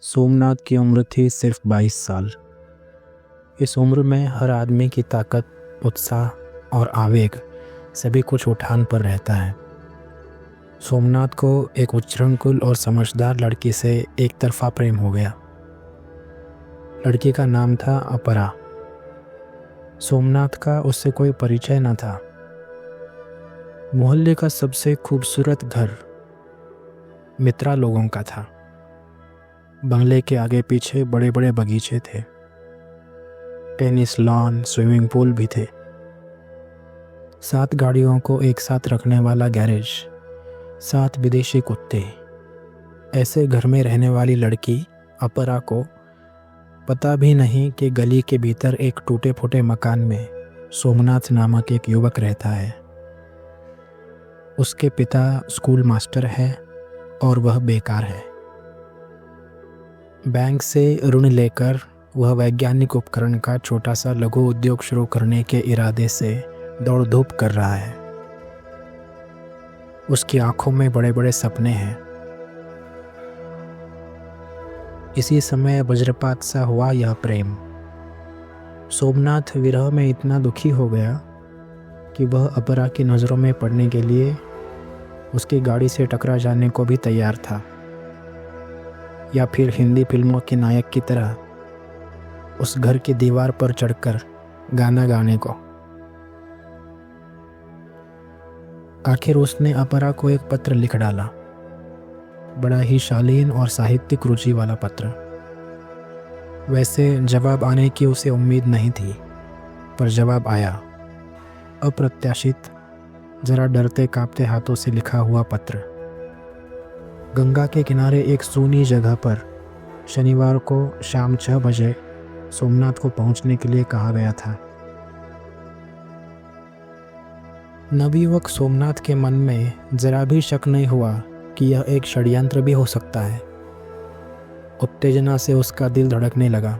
सोमनाथ की उम्र थी सिर्फ 22 साल। इस उम्र में हर आदमी की ताकत, उत्साह और आवेग सभी कुछ उठान पर रहता है। सोमनाथ को एक उच्छृंखल और समझदार लड़की से एक तरफा प्रेम हो गया। लड़की का नाम था अपरा। सोमनाथ का उससे कोई परिचय न था। मोहल्ले का सबसे खूबसूरत घर मित्रा लोगों का था। बंगले के आगे पीछे बड़े बड़े बगीचे थे। टेनिस लॉन, स्विमिंग पूल भी थे। 7 गाड़ियों को एक साथ रखने वाला गैरेज, 7 विदेशी कुत्ते। ऐसे घर में रहने वाली लड़की अपरा को पता भी नहीं कि गली के भीतर एक टूटे फूटे मकान में सोमनाथ नामक एक युवक रहता है। उसके पिता स्कूल मास्टर है और वह बेकार है। बैंक से ऋण लेकर वह वैज्ञानिक उपकरण का छोटा सा लघु उद्योग शुरू करने के इरादे से दौड़ धूप कर रहा है। उसकी आंखों में बड़े बड़े सपने हैं। इसी समय वज्रपात सा हुआ यह प्रेम। सोमनाथ विरह में इतना दुखी हो गया कि वह अपरा की नज़रों में पड़ने के लिए उसकी गाड़ी से टकरा जाने को भी तैयार था, या फिर हिंदी फिल्मों के नायक की तरह उस घर की दीवार पर चढ़कर गाना गाने को। आखिर उसने अपरा को एक पत्र लिख डाला, बड़ा ही शालीन और साहित्यिक रुचि वाला पत्र। वैसे जवाब आने की उसे उम्मीद नहीं थी, पर जवाब आया। अप्रत्याशित, जरा डरते कांपते हाथों से लिखा हुआ पत्र। गंगा के किनारे एक सूनी जगह पर शनिवार को शाम 6 बजे सोमनाथ को पहुंचने के लिए कहा गया था। नवयुवक सोमनाथ के मन में जरा भी शक नहीं हुआ कि यह एक षड्यंत्र भी हो सकता है। उत्तेजना से उसका दिल धड़कने लगा।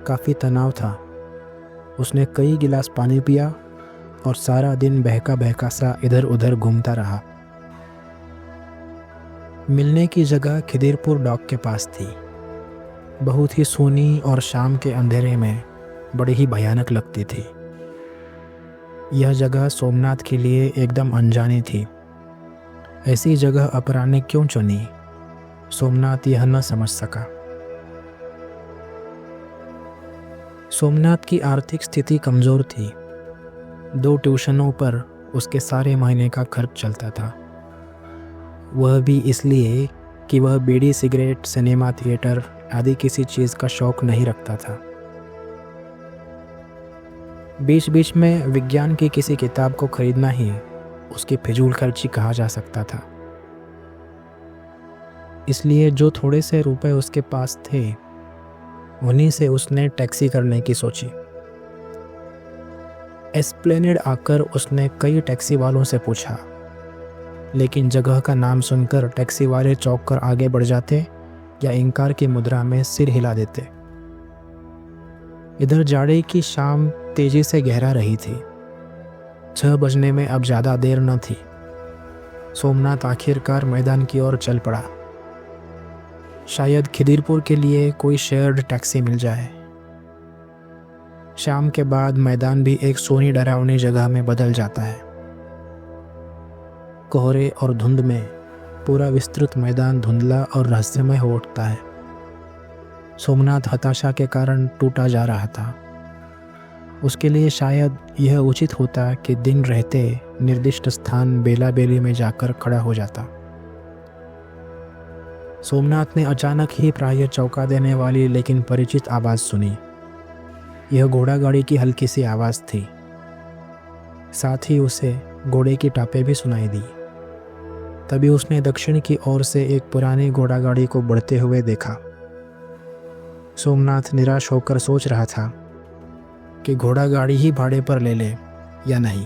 काफ़ी तनाव था। उसने कई गिलास पानी पिया और सारा दिन बहका बहका सा इधर उधर घूमता रहा। मिलने की जगह खिदिरपुर डॉक के पास थी। बहुत ही सूनी और शाम के अंधेरे में बड़ी ही भयानक लगती थी। यह जगह सोमनाथ के लिए एकदम अनजानी थी। ऐसी जगह अपरा ने क्यों चुनी, सोमनाथ यह न समझ सका। सोमनाथ की आर्थिक स्थिति कमज़ोर थी। 2 ट्यूशनों पर उसके सारे महीने का खर्च चलता था। वह भी इसलिए कि वह बीड़ी, सिगरेट, सिनेमा, थिएटर आदि किसी चीज़ का शौक नहीं रखता था। बीच बीच में विज्ञान की किसी किताब को खरीदना ही उसकी फिजूल खर्ची कहा जा सकता था। इसलिए जो थोड़े से रुपए उसके पास थे, उन्हीं से उसने टैक्सी करने की सोची। एस्प्लेनेड आकर उसने कई टैक्सी वालों से पूछा, लेकिन जगह का नाम सुनकर टैक्सी वाले चौंक कर आगे बढ़ जाते या इनकार की मुद्रा में सिर हिला देते। इधर जाड़े की शाम तेजी से गहरा रही थी। 6 बजने में अब ज़्यादा देर न थी। सोमनाथ आखिरकार मैदान की ओर चल पड़ा। शायद खिदिरपुर के लिए कोई शेयर्ड टैक्सी मिल जाए। शाम के बाद मैदान भी एक सोनी डरावनी जगह में बदल जाता है। कोहरे और धुंध में पूरा विस्तृत मैदान धुंधला और रहस्यमय हो उठता है। सोमनाथ हताशा के कारण टूटा जा रहा था। उसके लिए शायद यह उचित होता कि दिन रहते निर्दिष्ट स्थान बेला बेली में जाकर खड़ा हो जाता। सोमनाथ ने अचानक ही प्राय चौंका देने वाली लेकिन परिचित आवाज़ सुनी। यह घोड़ा गाड़ी की हल्की सी आवाज़ थी। साथ ही उसे घोड़े की टापें भी सुनाई दी। तभी उसने दक्षिण की ओर से एक पुरानी घोड़ा गाड़ी को बढ़ते हुए देखा। सोमनाथ निराश होकर सोच रहा था कि घोड़ा गाड़ी ही भाड़े पर ले ले या नहीं।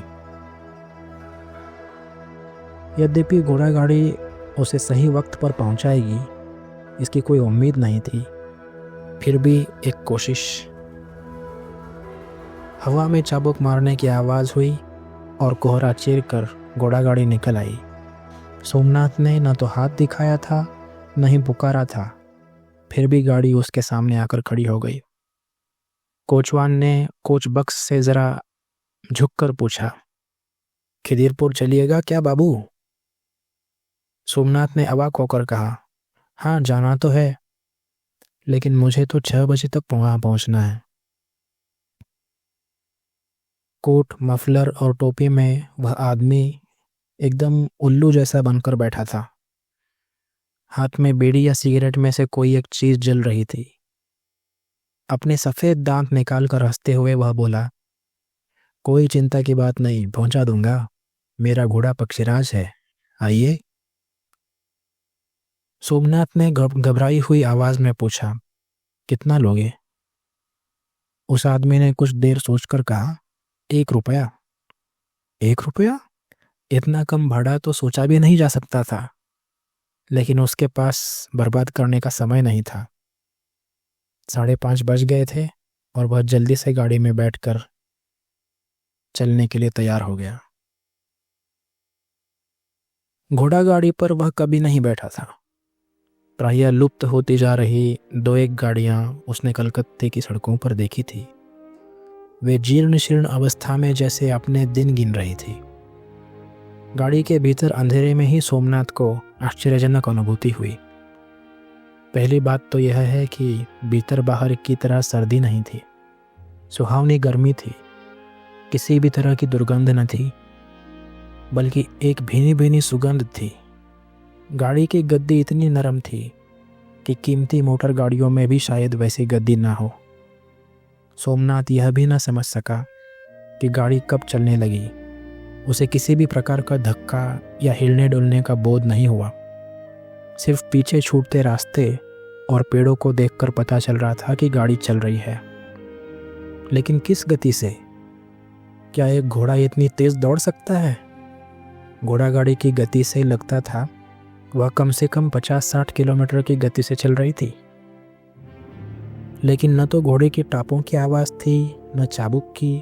यद्यपि घोड़ा गाड़ी उसे सही वक्त पर पहुंचाएगी, इसकी कोई उम्मीद नहीं थी, फिर भी एक कोशिश। हवा में चाबुक मारने की आवाज़ हुई और कोहरा चीर कर घोड़ा गाड़ी निकल आई। सोमनाथ ने न तो हाथ दिखाया था, न ही पुकारा था। फिर भी गाड़ी उसके सामने आकर खड़ी हो गई। कोचवान ने कोच बक्स से जरा झुककर पूछा, खिदिरपुर चलिएगा क्या बाबू? सोमनाथ ने अवाक होकर कहा, हाँ जाना तो है, लेकिन मुझे तो 6 बजे तक वहां पहुंचना है। कोट, मफलर और टोपी में वह आदमी एकदम उल्लू जैसा बनकर बैठा था। हाथ में बीड़ी या सिगरेट में से कोई एक चीज जल रही थी। अपने सफेद दांत निकालकर हंसते हुए वह बोला, कोई चिंता की बात नहीं, पहुंचा दूंगा। मेरा घोड़ा पक्षीराज है, आइए। सोमनाथ ने घबराई हुई आवाज में पूछा, कितना लोगे? उस आदमी ने कुछ देर सोचकर कहा, 1 रुपया। 1 रुपया? इतना कम भाड़ा तो सोचा भी नहीं जा सकता था, लेकिन उसके पास बर्बाद करने का समय नहीं था। 5:30 बज गए थे और वह जल्दी से गाड़ी में बैठकर चलने के लिए तैयार हो गया। घोड़ा गाड़ी पर वह कभी नहीं बैठा था। प्रायः लुप्त होती जा रही 2-1 गाड़ियां उसने कलकत्ते की सड़कों पर देखी थी। वे जीर्ण शीर्ण अवस्था में जैसे अपने दिन गिन रही थी। गाड़ी के भीतर अंधेरे में ही सोमनाथ को आश्चर्यजनक अनुभूति हुई। पहली बात तो यह है कि भीतर बाहर की तरह सर्दी नहीं थी, सुहावनी गर्मी थी। किसी भी तरह की दुर्गंध न थी, बल्कि एक भीनी भीनी सुगंध थी। गाड़ी की गद्दी इतनी नरम थी कि कीमती मोटर गाड़ियों में भी शायद वैसी गद्दी ना हो। सोमनाथ यह भी न समझ सका कि गाड़ी कब चलने लगी। उसे किसी भी प्रकार का धक्का या हिलने डुलने का बोध नहीं हुआ। सिर्फ पीछे छूटते रास्ते और पेड़ों को देखकर पता चल रहा था कि गाड़ी चल रही है, लेकिन किस गति से? क्या एक घोड़ा इतनी तेज दौड़ सकता है? घोड़ा गाड़ी की गति से लगता था वह कम से कम 50-60 किलोमीटर की गति से चल रही थी। लेकिन न तो घोड़े की टापों की आवाज़ थी, न चाबुक की।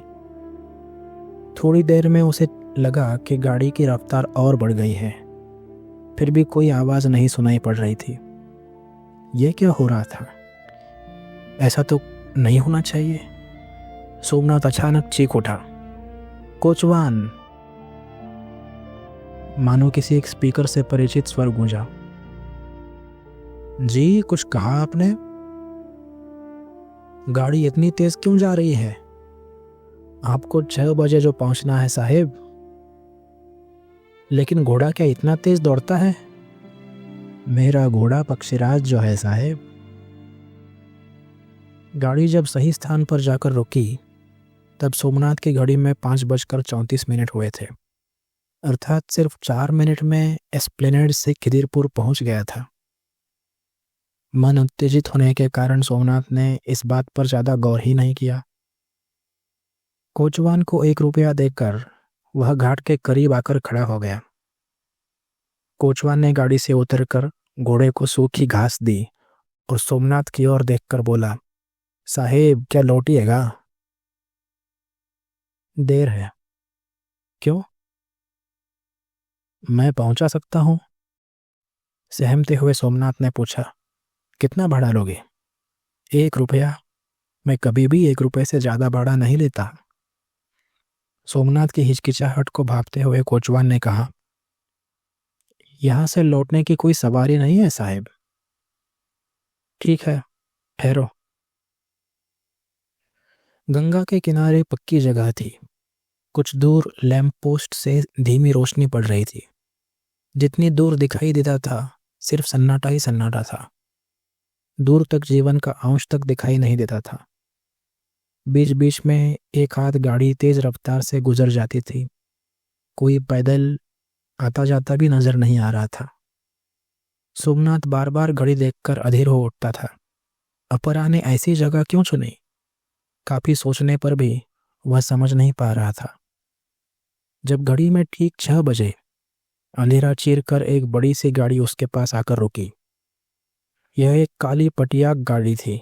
थोड़ी देर में उसे लगा कि गाड़ी की रफ्तार और बढ़ गई है, फिर भी कोई आवाज़ नहीं सुनाई पड़ रही थी। यह क्या हो रहा था? ऐसा तो नहीं होना चाहिए। सोमनाथ अचानक चीख उठा, कोचवान! मानो किसी एक स्पीकर से परिचित स्वर गूंजा। जी, कुछ कहा आपने? गाड़ी इतनी तेज क्यों जा रही है? आपको 6 बजे जो पहुंचना है साहेब। लेकिन घोड़ा क्या इतना तेज दौड़ता है? मेरा घोड़ा पक्षीराज जो है साहेब। गाड़ी जब सही स्थान पर जाकर रुकी तब सोमनाथ की घड़ी में 5:34 हुए थे, अर्थात सिर्फ 4 मिनट में एस्प्लेनेड से खिदिरपुर पहुंच गया था। मन उत्तेजित होने के कारण सोमनाथ ने इस बात पर ज्यादा गौर ही नहीं किया। कोचवान को 1 रुपया देकर वह घाट के करीब आकर खड़ा हो गया। कोचवान ने गाड़ी से उतरकर घोड़े को सूखी घास दी और सोमनाथ की ओर देखकर बोला, साहेब क्या लौटिएगा? देर है। क्यों? मैं पहुंचा सकता हूं? सहमते हुए सोमनाथ ने पूछा, कितना भाड़ा लोगे? 1 रुपया। मैं कभी भी 1 रुपये से ज्यादा भाड़ा नहीं लेता। सोमनाथ की हिचकिचाहट को भांपते हुए कोचवान ने कहा, यहां से लौटने की कोई सवारी नहीं है साहेब। ठीक है, ठहरो। गंगा के किनारे पक्की जगह थी। कुछ दूर लैंप पोस्ट से धीमी रोशनी पड़ रही थी। जितनी दूर दिखाई देता था सिर्फ सन्नाटा ही सन्नाटा था। दूर तक जीवन का अंश तक दिखाई नहीं देता था। बीच बीच में एक आध गाड़ी तेज रफ्तार से गुजर जाती थी। कोई पैदल आता जाता भी नजर नहीं आ रहा था। सोमनाथ बार बार घड़ी देखकर अधीर हो उठता था। अपरा ने ऐसी जगह क्यों चुनी? काफी सोचने पर भी वह समझ नहीं पा रहा था। जब घड़ी में ठीक 6 बजे अंधेरा चीर कर एक बड़ी सी गाड़ी उसके पास आकर रुकी। यह एक काली पटियाक गाड़ी थी।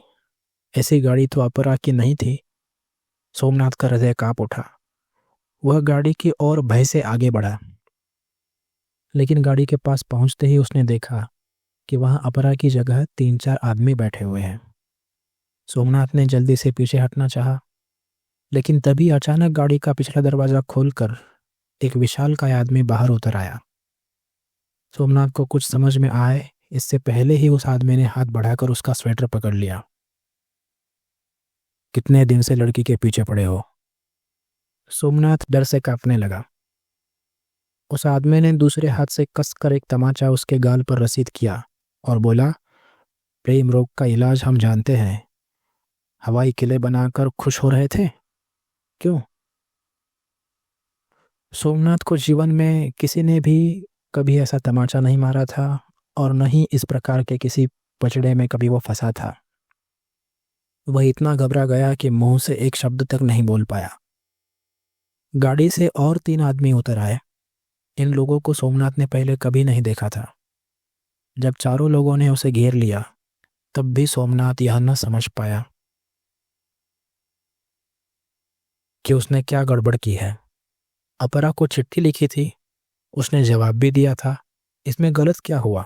ऐसी गाड़ी तो अपरा की नहीं थी। सोमनाथ का हृदय कांप उठा। वह गाड़ी की ओर भय से आगे बढ़ा, लेकिन गाड़ी के पास पहुंचते ही उसने देखा कि वहाँ अपरा की जगह 3-4 आदमी बैठे हुए हैं। सोमनाथ ने जल्दी से पीछे हटना चाहा, लेकिन तभी अचानक गाड़ी का पिछला दरवाज़ा खोलकर एक विशालकाय आदमी बाहर उतर आया। सोमनाथ को कुछ समझ में आए इससे पहले ही उस आदमी ने हाथ बढ़ाकर उसका स्वेटर पकड़ लिया। कितने दिन से लड़की के पीछे पड़े हो? सोमनाथ डर से कांपने लगा। उस आदमी ने दूसरे हाथ से कसकर एक तमाचा उसके गाल पर रसीद किया और बोला, प्रेम रोग का इलाज हम जानते हैं। हवाई किले बनाकर खुश हो रहे थे, क्यों? सोमनाथ को जीवन में किसी ने भी कभी ऐसा तमाचा नहीं मारा था और न ही इस प्रकार के किसी पचड़े में कभी वो फंसा था। वह इतना घबरा गया कि मुंह से एक शब्द तक नहीं बोल पाया। गाड़ी से और 3 आदमी उतर आए। इन लोगों को सोमनाथ ने पहले कभी नहीं देखा था। जब चारों लोगों ने उसे घेर लिया तब भी सोमनाथ यह न समझ पाया कि उसने क्या गड़बड़ की है। अपरा को चिट्ठी लिखी थी, उसने जवाब भी दिया था, इसमें गलत क्या हुआ?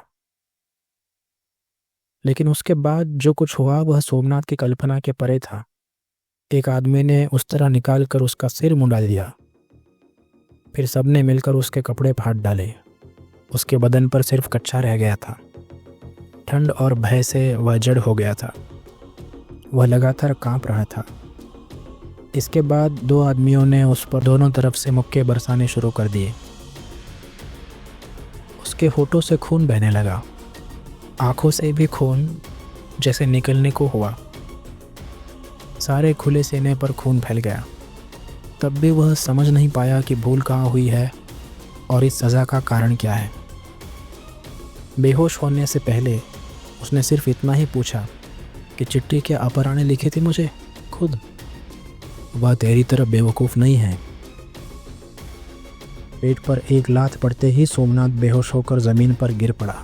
लेकिन उसके बाद जो कुछ हुआ वह सोमनाथ की कल्पना के परे था। एक आदमी ने उस तरह निकाल कर उसका सिर मुंडा दिया, फिर सबने मिलकर उसके कपड़े फाड़ डाले। उसके बदन पर सिर्फ कच्चा रह गया था। ठंड और भय से वह जड़ हो गया था। वह लगातार कांप रहा था। इसके बाद 2 आदमियों ने उस पर दोनों तरफ से मुक्के बरसाने शुरू कर दिए। उसके होठों से खून बहने लगा, आंखों से भी खून जैसे निकलने को हुआ। सारे खुले सीने पर खून फैल गया। तब भी वह समझ नहीं पाया कि भूल कहाँ हुई है और इस सज़ा का कारण क्या है। बेहोश होने से पहले उसने सिर्फ इतना ही पूछा कि चिट्ठी क्या अपरा ने लिखी थी मुझे खुद? वह तेरी तरह बेवकूफ़ नहीं है। पेट पर एक लात पड़ते ही सोमनाथ बेहोश होकर ज़मीन पर गिर पड़ा।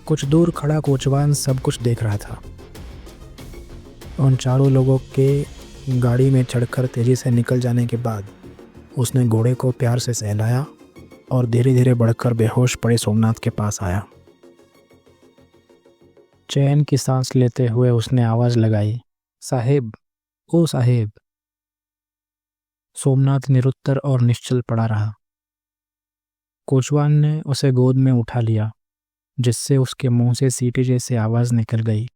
कुछ दूर खड़ा कोचवान सब कुछ देख रहा था। उन चारों लोगों के गाड़ी में चढ़कर तेज़ी से निकल जाने के बाद उसने घोड़े को प्यार से सहलाया और धीरे धीरे बढ़कर बेहोश पड़े सोमनाथ के पास आया। चैन की सांस लेते हुए उसने आवाज़ लगाई, साहेब, ओ साहेब। सोमनाथ निरुत्तर और निश्चल पड़ा रहा। कोचवान ने उसे गोद में उठा लिया, जिससे उसके मुंह से सीटी जैसी आवाज़ निकल गई।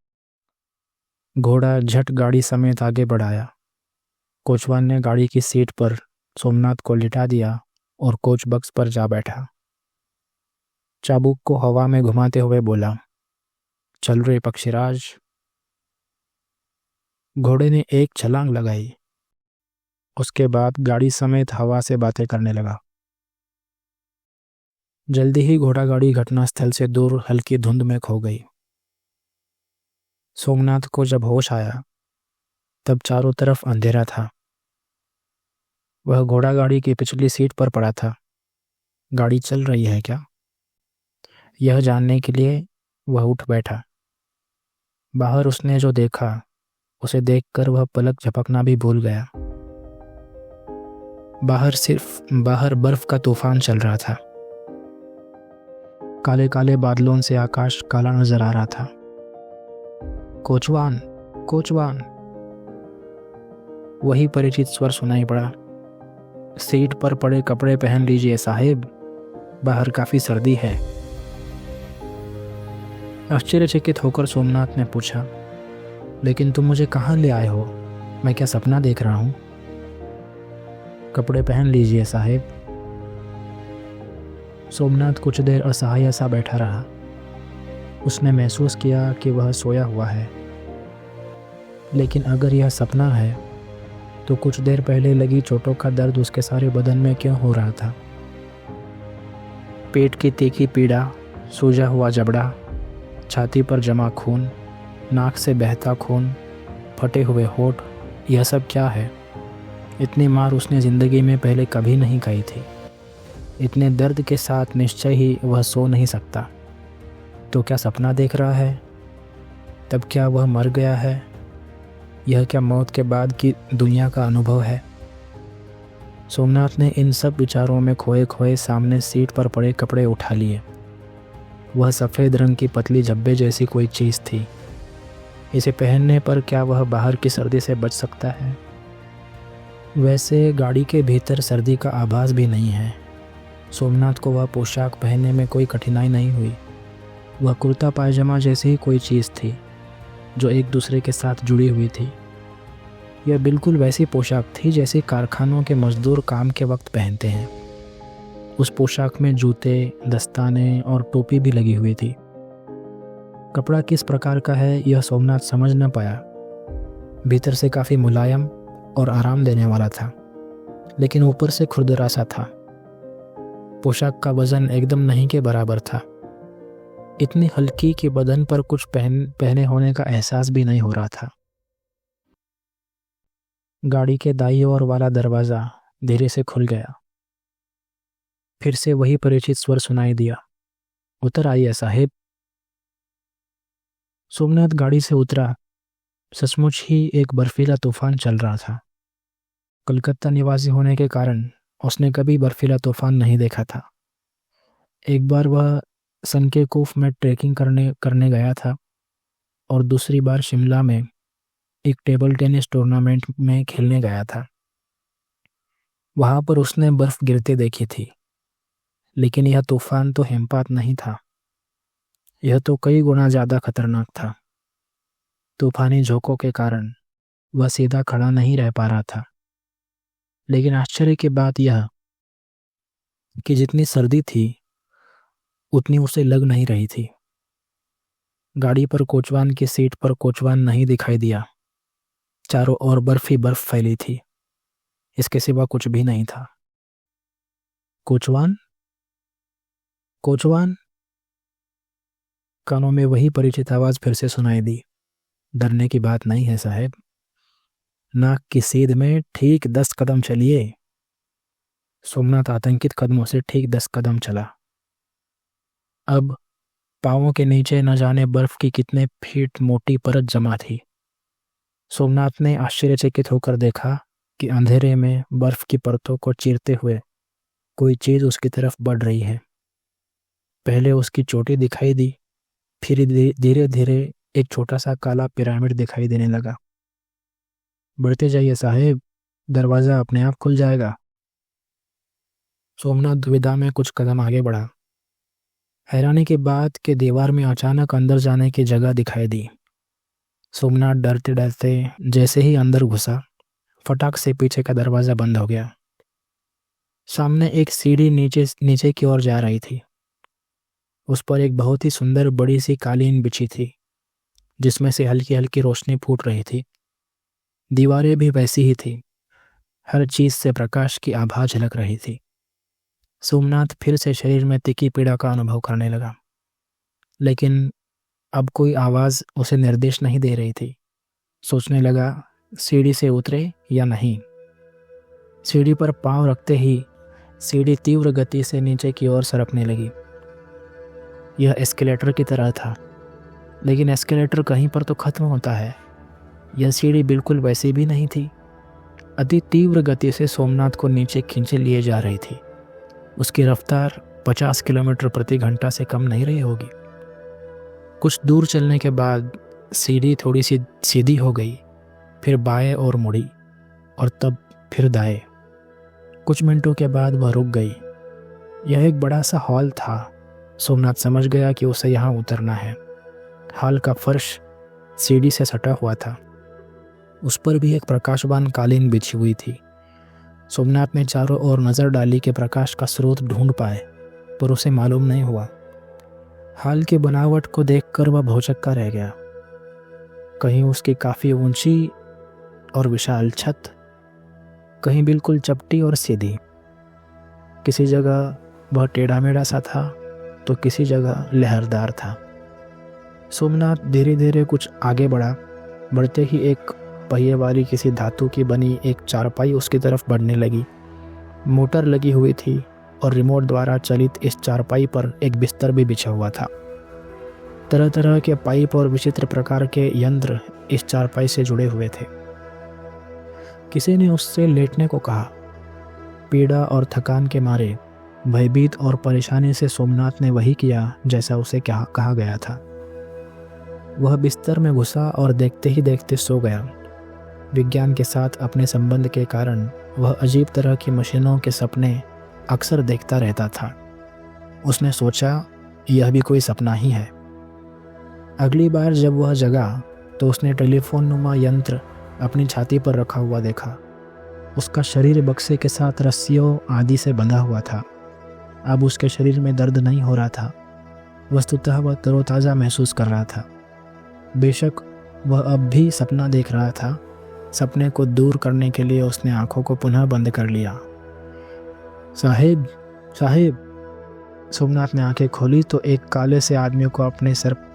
घोड़ा झट गाड़ी समेत आगे बढ़ाया। कोचवान ने गाड़ी की सीट पर सोमनाथ को लिटा दिया और कोच बक्स पर जा बैठा। चाबुक को हवा में घुमाते हुए बोला, चल रे पक्षीराज। घोड़े ने एक छलांग लगाई। उसके बाद गाड़ी समेत हवा से बातें करने लगा। जल्दी ही घोड़ा गाड़ी घटनास्थल से दूर हल्की धुंध में खो गई। सोमनाथ को जब होश आया तब चारों तरफ अंधेरा था। वह घोड़ा गाड़ी की पिछली सीट पर पड़ा था। गाड़ी चल रही है क्या, यह जानने के लिए वह उठ बैठा। बाहर उसने जो देखा उसे देखकर वह पलक झपकना भी भूल गया। बाहर बर्फ का तूफान चल रहा था। काले काले बादलों से आकाश काला नजर आ रहा था। कोचवान, कोचवान, वही परिचित स्वर सुनाई पड़ा। सीट पर पड़े कपड़े पहन लीजिए साहेब, बाहर काफी सर्दी है। आश्चर्यचकित होकर सोमनाथ ने पूछा, लेकिन तुम मुझे कहाँ ले आए हो? मैं क्या सपना देख रहा हूँ? कपड़े पहन लीजिए साहेब। सोमनाथ कुछ देर असहाय सा बैठा रहा। उसने महसूस किया कि वह सोया हुआ है, लेकिन अगर यह सपना है तो कुछ देर पहले लगी चोटों का दर्द उसके सारे बदन में क्यों हो रहा था? पेट की तीखी पीड़ा, सूजा हुआ जबड़ा, छाती पर जमा खून, नाक से बहता खून, फटे हुए होठ, यह सब क्या है? इतनी मार उसने ज़िंदगी में पहले कभी नहीं खाई थी। इतने दर्द के साथ निश्चय ही वह सो नहीं सकता। तो क्या सपना देख रहा है? तब क्या वह मर गया है? यह क्या मौत के बाद की दुनिया का अनुभव है? सोमनाथ ने इन सब विचारों में खोए खोए सामने सीट पर पड़े कपड़े उठा लिए वह सफ़ेद रंग की पतली झब्बे जैसी कोई चीज़ थी। इसे पहनने पर क्या वह बाहर की सर्दी से बच सकता है? वैसे गाड़ी के भीतर सर्दी का आभास भी नहीं है। सोमनाथ को वह पोशाक पहनने में कोई कठिनाई नहीं हुई। वह कुर्ता पायजामा जैसी ही कोई चीज़ थी जो एक दूसरे के साथ जुड़ी हुई थी। यह बिल्कुल वैसी पोशाक थी जैसी कारखानों के मजदूर काम के वक्त पहनते हैं। उस पोशाक में जूते, दस्ताने और टोपी भी लगी हुई थी। कपड़ा किस प्रकार का है यह सोमनाथ समझ न पाया। भीतर से काफ़ी मुलायम और आराम देने वाला था, लेकिन ऊपर से खुरदरा सा था। पोशाक का वजन एकदम नहीं के बराबर था। इतनी हल्की कि बदन पर कुछ पहने होने का एहसास भी नहीं हो रहा था। गाड़ी के दाईं ओर वाला दरवाज़ा धीरे से खुल गया। फिर से वही परिचित स्वर सुनाई दिया, उतर आइए साहेब। सोमनाथ गाड़ी से उतरा। सचमुच ही एक बर्फीला तूफान चल रहा था। कलकत्ता निवासी होने के कारण उसने कभी बर्फीला तूफान नहीं देखा था। एक बार वह सनकेकूफ में ट्रेकिंग करने गया था और दूसरी बार शिमला में एक टेबल टेनिस टूर्नामेंट में खेलने गया था। वहाँ पर उसने बर्फ़ गिरते देखी थी, लेकिन यह तूफान तो हिमपात नहीं था। यह तो कई गुना ज़्यादा खतरनाक था। तूफानी झोंकों के कारण वह सीधा खड़ा नहीं रह पा रहा था। लेकिन आश्चर्य की बात यह कि जितनी सर्दी थी उतनी उसे लग नहीं रही थी। गाड़ी पर कोचवान की सीट पर कोचवान नहीं दिखाई दिया। चारों ओर बर्फ ही बर्फ फैली थी। इसके सिवा कुछ भी नहीं था। कोचवान, कोचवान। कानों में वही परिचित आवाज़ फिर से सुनाई दी। डरने की बात नहीं है साहब। नाक की सीध में ठीक 10 कदम चलिए। सोमनाथ आतंकित कदमों से ठीक 10 कदम चला। अब पाँवों के नीचे न जाने बर्फ की कितने फीट मोटी परत जमा थी। सोमनाथ ने आश्चर्यचकित होकर देखा कि अंधेरे में बर्फ की परतों को चीरते हुए कोई चीज़ उसकी तरफ बढ़ रही है। पहले उसकी चोटी दिखाई दी, फिर धीरे धीरे एक छोटा सा काला पिरामिड दिखाई देने लगा। बढ़ते जाइए साहेब, दरवाज़ा अपने आप खुल जाएगा। सोमनाथ दुविधा में कुछ कदम आगे बढ़ा। हैरानी की बात कि दीवार में अचानक अंदर जाने की जगह दिखाई दी। सोमनाथ डरते डरते जैसे ही अंदर घुसा, फटाक से पीछे का दरवाज़ा बंद हो गया। सामने एक सीढ़ी नीचे की ओर जा रही थी। उस पर एक बहुत ही सुंदर बड़ी सी कालीन बिछी थी, जिसमें से हल्की हल्की रोशनी फूट रही थी। दीवारें भी वैसी ही थी। हर चीज़ से प्रकाश की आभा झलक रही थी। सोमनाथ फिर से शरीर में तीखी पीड़ा का अनुभव करने लगा, लेकिन अब कोई आवाज़ उसे निर्देश नहीं दे रही थी। सोचने लगा, सीढ़ी से उतरे या नहीं। सीढ़ी पर पांव रखते ही सीढ़ी तीव्र गति से नीचे की ओर सरकने लगी। यह एस्केलेटर की तरह था, लेकिन एस्केलेटर कहीं पर तो खत्म होता है। यह सीढ़ी बिल्कुल वैसी भी नहीं थी। अति तीव्र गति से सोमनाथ को नीचे खींचे लिए जा रही थी। उसकी रफ्तार 50 किलोमीटर प्रति घंटा से कम नहीं रही होगी। कुछ दूर चलने के बाद सीढ़ी थोड़ी सी सीधी हो गई, फिर बाएं ओर मुड़ी और तब फिर दाएं। कुछ मिनटों के बाद वह रुक गई। यह एक बड़ा सा हॉल था। सोमनाथ समझ गया कि उसे यहाँ उतरना है। हॉल का फर्श सीढ़ी से सटा हुआ था। उस पर भी एक प्रकाशवान कालीन बिछी हुई थी। सोमनाथ ने चारों ओर नज़र डाली कि प्रकाश का स्रोत ढूंढ पाए, पर उसे मालूम नहीं हुआ। हॉल की बनावट को देखकर वह भौचक्का रह गया। कहीं उसकी काफ़ी ऊंची और विशाल छत, कहीं बिल्कुल चपटी और सीधी। किसी जगह वह टेढ़ा मेढ़ा सा था तो किसी जगह लहरदार था। सोमनाथ धीरे धीरे कुछ आगे बढ़ा। बढ़ते ही एक पहिए वाली किसी धातु की बनी एक चारपाई उसकी तरफ बढ़ने लगी। मोटर लगी हुई थी और रिमोट द्वारा चलित इस चारपाई पर एक बिस्तर भी बिछा हुआ था। तरह तरह के पाइप और विचित्र प्रकार के यंत्र इस चारपाई से जुड़े हुए थे। किसी ने उससे लेटने को कहा। पीड़ा और थकान के मारे भयभीत और परेशानी से सोमनाथ ने वही किया जैसा उसे कहा गया था। वह बिस्तर में घुसा और देखते ही देखते सो गया। विज्ञान के साथ अपने संबंध के कारण वह अजीब तरह की मशीनों के सपने अक्सर देखता रहता था। उसने सोचा यह भी कोई सपना ही है। अगली बार जब वह जगा तो उसने टेलीफोन नुमा यंत्र अपनी छाती पर रखा हुआ देखा। उसका शरीर बक्से के साथ रस्सियों आदि से बंधा हुआ था। अब उसके शरीर में दर्द नहीं हो रहा था। वस्तुतः वह तरोताज़ा महसूस कर रहा था। बेशक वह अब भी सपना देख रहा था। सपने को दूर करने के लिए उसने आंखों को पुनः बंद कर लिया। साहिब, साहिब। सोमनाथ ने आंखें खोली तो एक काले से आदमी को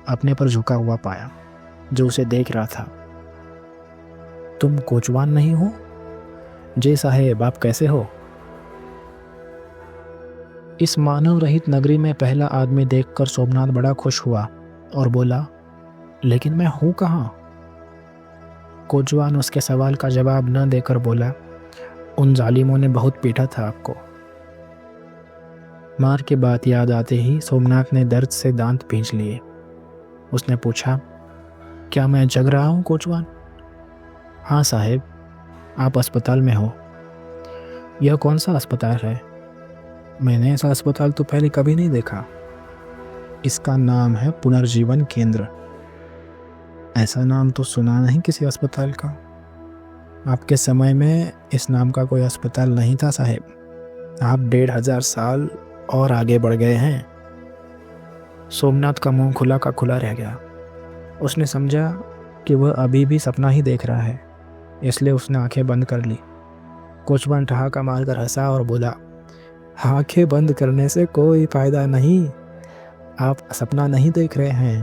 अपने पर झुका हुआ पाया, जो उसे देख रहा था। तुम कोचवान नहीं हो? जी साहेब, आप कैसे हो? इस मानव रहित नगरी में पहला आदमी देखकर सोमनाथ बड़ा खुश हुआ और बोला, लेकिन मैं हूं कहाँ? कोचवान उसके सवाल का जवाब न देकर बोला, उन जालिमों ने बहुत पीटा था आपको। मार की बात याद आते ही सोमनाथ ने दर्द से दांत पींच लिए। उसने पूछा, क्या मैं जग रहा हूँ कोचवान? हाँ साहेब, आप अस्पताल में हो। यह कौन सा अस्पताल है? मैंने ऐसा अस्पताल तो पहले कभी नहीं देखा। इसका नाम है पुनर्जीवन केंद्र। ऐसा नाम तो सुना नहीं किसी अस्पताल का। आपके समय में इस नाम का कोई अस्पताल नहीं था साहेब। आप 1500 साल और आगे बढ़ गए हैं। सोमनाथ का मुंह खुला का खुला रह गया। उसने समझा कि वह अभी भी सपना ही देख रहा है, इसलिए उसने आंखें बंद कर ली। कोचवान ठहाका मारकर हंसा और बोला, आंखें बंद करने से कोई फायदा नहीं। आप सपना नहीं देख रहे हैं,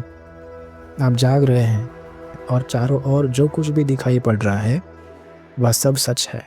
आप जाग रहे हैं और चारों ओर जो कुछ भी दिखाई पड़ रहा है वह सब सच है।